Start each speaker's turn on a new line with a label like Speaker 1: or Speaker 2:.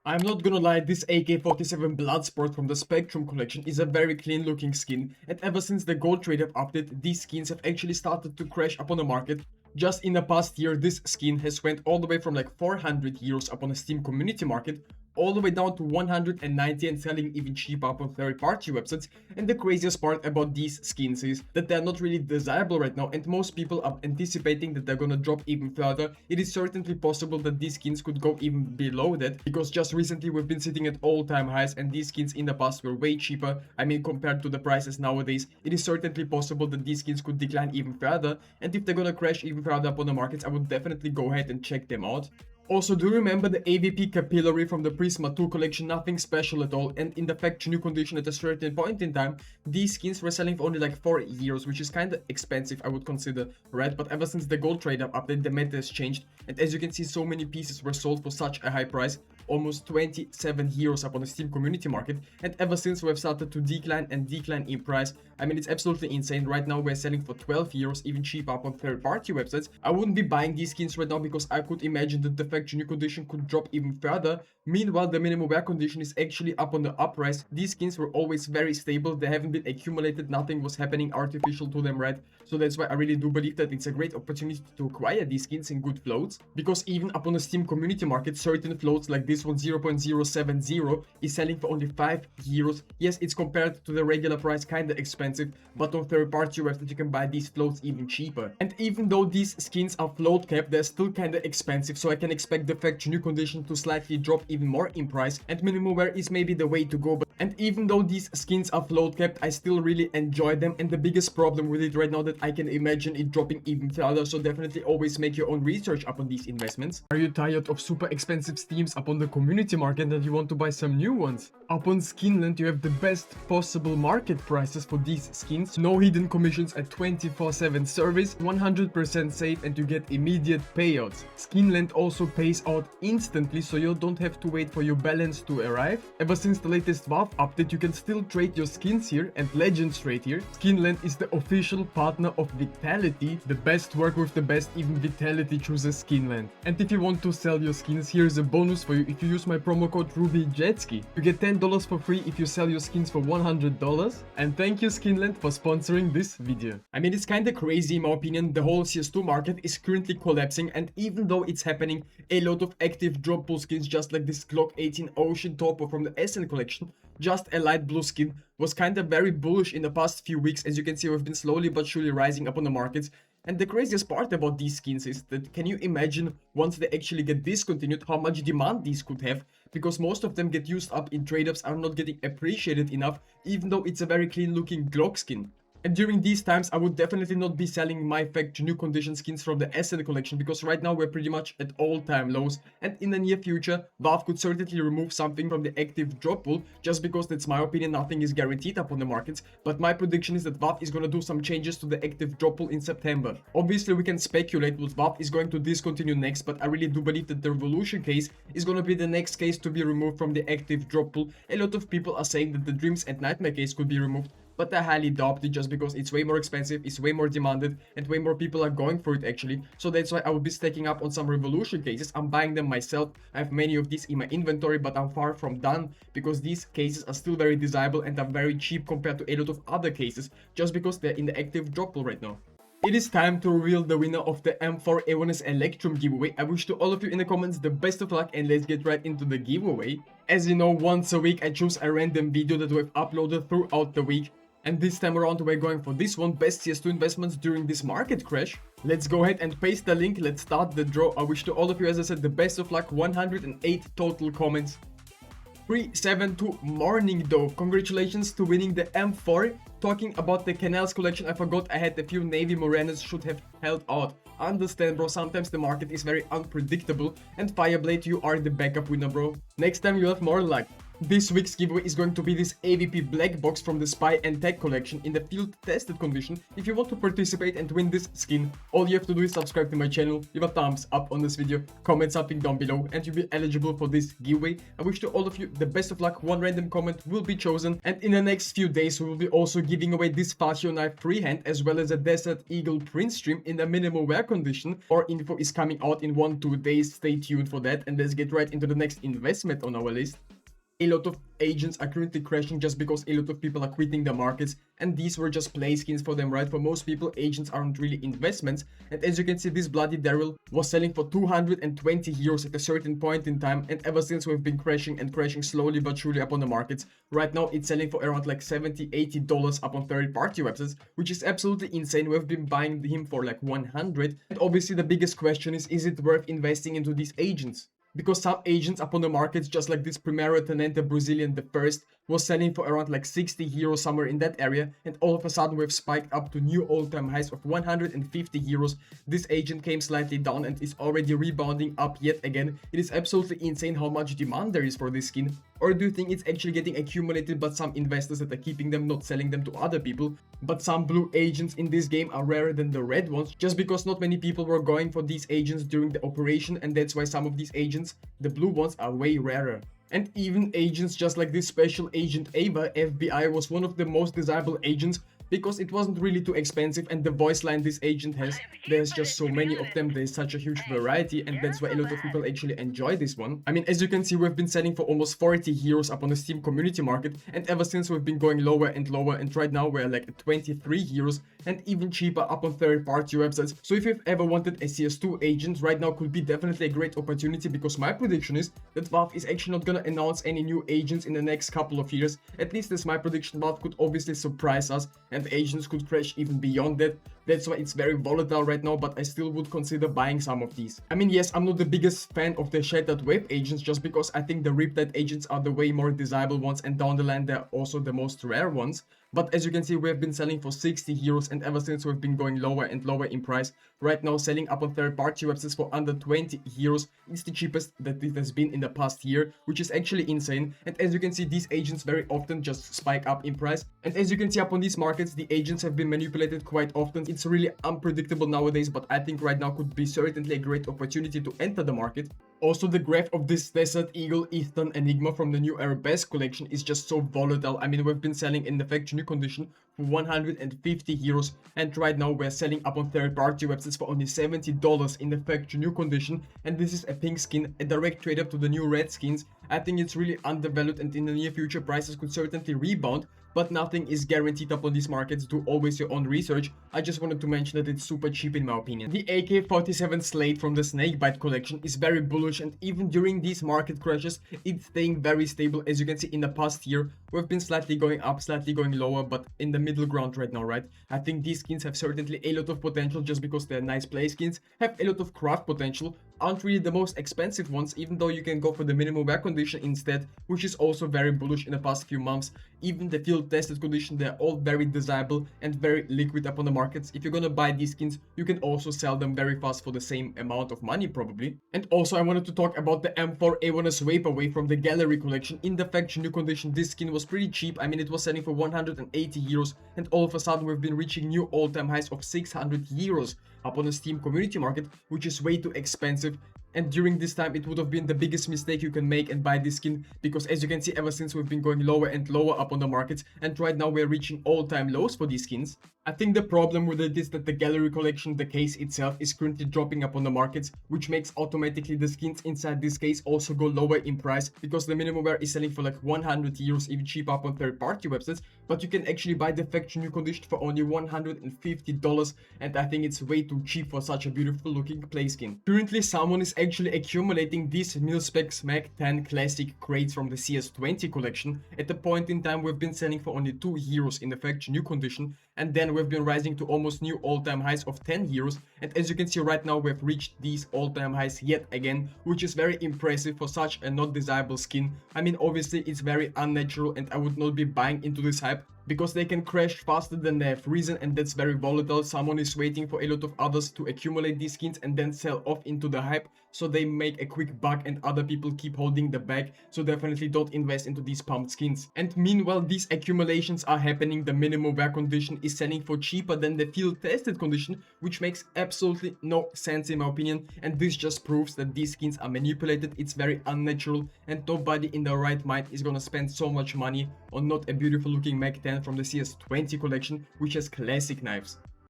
Speaker 1: I'm not gonna lie, this AK-47 Bloodsport from the Spectrum collection is a very clean looking skin, and ever since the gold trade-up update, these skins have actually started to crash upon the market. Just in the past year, this skin has went all the way from like 400 euros upon the Steam community market, all the way down to 190 and selling even cheaper upon third-party websites. And the craziest part about these skins is that they're not really desirable right now, and most people are anticipating that they're gonna drop even further. It is certainly possible that these skins could go even below that, because just recently we've been sitting at all-time highs, and these skins in the past were way cheaper. I mean, compared to the prices nowadays, it is certainly possible that these skins could decline even further, and if they're gonna crash even further upon the markets, I would definitely go ahead and check them out. Also, do you remember the AVP Capillary from the Prisma 2 collection? Nothing special at all, and in the factory new condition at a certain point in time, these skins were selling for only like 4 euros, which is kinda expensive, I would consider, right? But ever since the gold trade-up update, the meta has changed, and as you can see, so many pieces were sold for such a high price, almost 27 euros upon the Steam community market, and ever since we have started to decline in price. I mean, it's absolutely insane. Right now we're selling for 12 euros, even cheaper upon third-party websites. I wouldn't be buying these skins right now because I could imagine that the factory new condition could drop even further. Meanwhile, the minimum wear condition is actually up on the uprise. These skins were always very stable, they haven't been accumulated, nothing was happening artificial to them, right? So that's why I really do believe that it's a great opportunity to acquire these skins in good floats, because even upon the Steam community market, certain floats like this one 0.070 is selling for only 5 euros. Yes, it's compared to the regular price kinda expensive, but on third-party websites you can buy these floats even cheaper. And even though these skins are float capped, they're still kinda expensive, so I can expect the factory new condition to slightly drop even more in price, and minimum wear is maybe the way to go. And even though these skins are float capped, I still really enjoy them, and the biggest problem with it right now that I can imagine it dropping even further, so definitely always make your own research upon these investments. Are you tired of super expensive steams upon the community market and you want to buy some new ones? Upon Skinland you have the best possible market prices for these skins, no hidden commissions, at 24/7 service, 100% safe, and you get immediate payouts. Skinland also pays out instantly, so you don't have to wait for your balance to arrive. Ever since the latest Valve update, you can still trade your skins here and legends trade here. Skinland is the official partner of Vitality. The best work with the best, even Vitality chooses Skinland. And if you want to sell your skins, here's a bonus for you. If you use my promo code RubyJetski, you get $10 for free if you sell your skins for $100. And thank you Skinland for sponsoring this video. I mean, it's kinda crazy in my opinion. The whole CS2 market is currently collapsing, and even though it's happening, a lot of active drop pull skins just like this Glock 18 Ocean Topper from the SN collection, just a light blue skin, was kinda very bullish in the past few weeks. As you can see, we've been slowly but surely rising up on the markets. And the craziest part about these skins is that, can you imagine once they actually get discontinued how much demand these could have, because most of them get used up in trade-ups, are not getting appreciated enough, even though it's a very clean looking Glock skin. And during these times, I would definitely not be selling my factory new condition skins from the SN collection, because right now we're pretty much at all-time lows, and in the near future, Valve could certainly remove something from the active drop pool, just because that's my opinion, nothing is guaranteed upon the markets, but my prediction is that Valve is gonna do some changes to the active drop pool in September. Obviously, we can speculate what Valve is going to discontinue next, but I really do believe that the Revolution case is gonna be the next case to be removed from the active drop pool. A lot of people are saying that the Dreams and Nightmare case could be removed, but I highly doubt it, just because it's way more expensive, it's way more demanded, and way more people are going for it actually. So that's why I will be stacking up on some Revolution cases. I'm buying them myself. I have many of these in my inventory, but I'm far from done, because these cases are still very desirable and are very cheap compared to a lot of other cases, just because they're in the active drop pool right now. It is time to reveal the winner of the M4 A1S Electrum giveaway. I wish to all of you in the comments the best of luck, and let's get right into the giveaway. As you know, once a week I choose a random video that we've uploaded throughout the week. And this time around we're going for this one, best CS2 investments during this market crash. Let's go ahead and paste the link, let's start the draw. I wish to all of you, as I said, the best of luck. 108 total comments. 372 Morning Dove, congratulations to winning the M4. Talking about the Canals collection, I forgot I had a few Navy Moranas, should have held out. Understand, bro, sometimes the market is very unpredictable, and Fireblade, you are the backup winner, bro. Next time you have more luck. This week's giveaway is going to be this AVP black box from the Spy and Tech collection in the field tested condition. If you want to participate and win this skin, all you have to do is subscribe to my channel, leave a thumbs up on this video, comment something down below, and you'll be eligible for this giveaway. I wish to all of you the best of luck. One random comment will be chosen, and in the next few days we will be also giving away this Fascio knife freehand as well as a Desert Eagle print stream in the minimal wear condition. Our info is coming out in 1-2 days. Stay tuned for that, and let's get right into the next investment on our list. A lot of agents are currently crashing just because a lot of people are quitting the markets, and these were just play skins for them, right? For most people, agents aren't really investments, and as you can see, this bloody Daryl was selling for 220 euros at a certain point in time, and ever since we've been crashing and crashing slowly but surely up on the markets. Right now it's selling for around like $70-80 up on third-party websites, which is absolutely insane. We've been buying him for like 100, and obviously the biggest question is it worth investing into these agents? Because some agents up on the markets, just like this Primeiro Tenente Brazilian, the first, was selling for around like 60 euros, somewhere in that area, and all of a sudden we've spiked up to new all-time highs of 150 euros. This agent came slightly down and is already rebounding up yet again. It is absolutely insane how much demand there is for this skin. Or do you think it's actually getting accumulated but some investors that are keeping them, not selling them to other people? But some blue agents in this game are rarer than the red ones, just because not many people were going for these agents during the operation, and that's why some of these agents, the blue ones, are way rarer. And even agents just like this Special Agent Ava FBI was one of the most desirable agents because it wasn't really too expensive, and the voice line this agent has, there's just so many of them, there's such a huge variety, and that's why a lot of people actually enjoy this one. I mean, as you can see, we've been selling for almost 40 euros up on the Steam community market, and ever since we've been going lower and lower, and right now we're like at 23 euros and even cheaper up on third-party websites. So if you've ever wanted a CS2 agent, right now could be definitely a great opportunity, because my prediction is that Valve is actually not gonna announce any new agents in the next couple of years. At least that's my prediction. Valve could obviously surprise us, and agents could crash even beyond that. That's why it's very volatile right now, but I still would consider buying some of these. I mean, yes, I'm not the biggest fan of the Shattered Wave agents, just because I think the Riptide agents are the way more desirable ones, and down the line they're also the most rare ones. But as you can see, we have been selling for 60 euros, and ever since we've been going lower and lower in price. Right now, selling up on third-party websites for under 20 euros. It's the cheapest that it has been in the past year, which is actually insane. And as you can see, these agents very often just spike up in price. And as you can see up on these markets, the agents have been manipulated quite often. It's really unpredictable nowadays, but I think right now could be certainly a great opportunity to enter the market. Also, the graph of this Desert Eagle Eastern Enigma from the new Arabesque collection is just so volatile. I mean, we've been selling in the factory new condition for 150 euros, and right now we're selling up on third-party websites for only $70 in the factory new condition. And this is a pink skin, a direct trade up to the new red skins. I think it's really undervalued, and in the near future prices could certainly rebound, but nothing is guaranteed up on these markets. Do always your own research. I just wanted to mention that it's super cheap in my opinion. The AK-47 Slate from the Snakebite collection is very bullish, and even during these market crashes, it's staying very stable. As you can see, in the past year, we've been slightly going up, slightly going lower, but in the middle ground right now, right? I think these skins have certainly a lot of potential just because they're nice play skins, have a lot of craft potential, aren't really the most expensive ones, even though you can go for the minimal wear condition instead, which is also very bullish in the past few months. Even the field tested condition, they're all very desirable and very liquid up on the markets. If you're gonna buy these skins, you can also sell them very fast for the same amount of money probably. And also I wanted to talk about the M4A1S Vaporwave from the Gallery collection. In the factory new condition, this skin was pretty cheap. I mean, it was selling for 180 euros, and all of a sudden we've been reaching new all-time highs of 600 euros up on the Steam community market, which is way too expensive. And during this time, it would have been the biggest mistake you can make and buy this skin, because as you can see, ever since we've been going lower and lower up on the markets, and right now we're reaching all-time lows for these skins. I think the problem with it is that the Gallery collection, the case itself, is currently dropping up on the markets, which makes automatically the skins inside this case also go lower in price, because the minimum wear is selling for like 100 euros, even cheap up on third-party websites, but you can actually buy the factory new condition for only $150, and I think it's way too cheap for such a beautiful looking play skin. Currently, someone is actually accumulating these mil-spec Mag 10 classic crates from the CS20 collection. At the point in time, we've been selling for only 2 euros in the factory new condition, and then we've been rising to almost new all-time highs of 10 euros. And as you can see right now, we've reached these all-time highs yet again, which is very impressive for such a not desirable skin. I mean, obviously it's very unnatural, and I would not be buying into this hype, because they can crash faster than they have reason, and that's very volatile. Someone is waiting for a lot of others to accumulate these skins and then sell off into the hype, so they make a quick buck and other people keep holding the bag. So definitely don't invest into these pumped skins. And meanwhile these accumulations are happening, the minimum wear condition is selling for cheaper than the field tested condition, which makes absolutely no sense in my opinion, and this just proves that these skins are manipulated. It's very unnatural, and nobody in their right mind is gonna spend so much money on not a beautiful looking Mac 10 from the CS20 collection, which has classic knives.